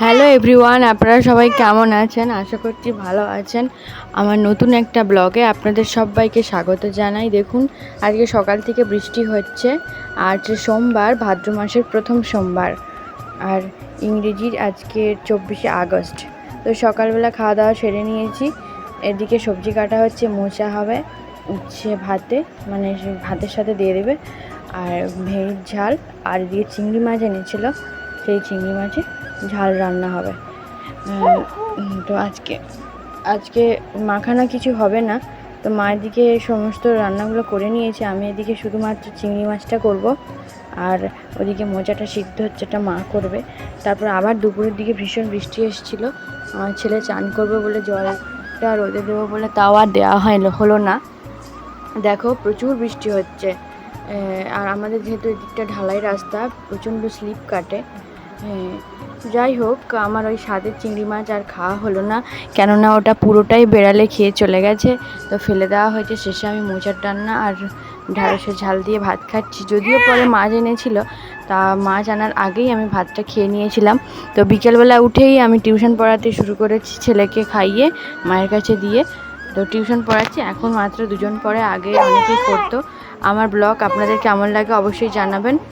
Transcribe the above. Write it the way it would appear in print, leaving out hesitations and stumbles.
Hello everyone, আপনারা সবাই কেমন আছেন? আশা করছি ভালো আছেন। আমার নতুন একটা ব্লগে আপনাদের সবাইকে স্বাগত জানাই। দেখুন, আজকে সকাল থেকে বৃষ্টি হচ্ছে। আজ সোমবার, ভাদ্র মাসের প্রথম সোমবার, আর ইংরেজির আজকে 24শে আগস্ট। তো সকালবেলা খাওয়া দাওয়া সেরে নিয়েছি। এদিকে সবজি কাটা হচ্ছে, মোচা হবে উচ্ছে ভাতে, মানে ভাতের সাথে দিয়ে দেবে, আর ভেড়ির ঝাল, আর এদিকে চিংড়ি মাছ এনেছিল, সেই চিংড়ি মাছের ঝাল রান্না হবে। তো আজকে মাখানা কিছু হবে না। তো মা এদিকে সমস্ত রান্নাগুলো করে নিয়েছে, আমি এদিকে শুধুমাত্র চিংড়ি মাছটা করব, আর ওদিকে মোচাটা সিদ্ধ হচ্ছে, এটা মা করবে। তারপর আবার দুপুরের দিকে ভীষণ বৃষ্টি এসেছিলো। আমার ছেলে চান করবে বলে জলটা রোদে দেবো বলে তাও আর দেওয়া হলো না। দেখো, প্রচুর বৃষ্টি হচ্ছে। আর আমাদের যেহেতু এদিকটা ঢালাই রাস্তা, প্রচণ্ড স্লিপ কাটে। যাই হোক, আমার ওই স্বাদের চিংড়ি মাছ আর খাওয়া হলো না, কেননা ওটা পুরোটাই বেড়ালে খেয়ে চলে গেছে, তো ফেলে দেওয়া হয়েছে। শেষে আমি মোচার ডান্না আর ঢ্যাঁড়সের ঝাল দিয়ে ভাত খাচ্ছি। যদিও পরে মাছ এনেছিল, তা মাছ আনার আগেই আমি ভাতটা খেয়ে নিয়েছিলাম। তো বিকেলবেলা উঠেই আমি টিউশন পড়াতে শুরু করেছি, ছেলেকে খাইয়ে মায়ের কাছে দিয়ে। তো টিউশন পড়াচ্ছি এখন মাত্র 2জন পড়ে, আগে অনেকেই পড়তো। আমার ব্লগ আপনাদের কেমন লাগে অবশ্যই জানাবেন।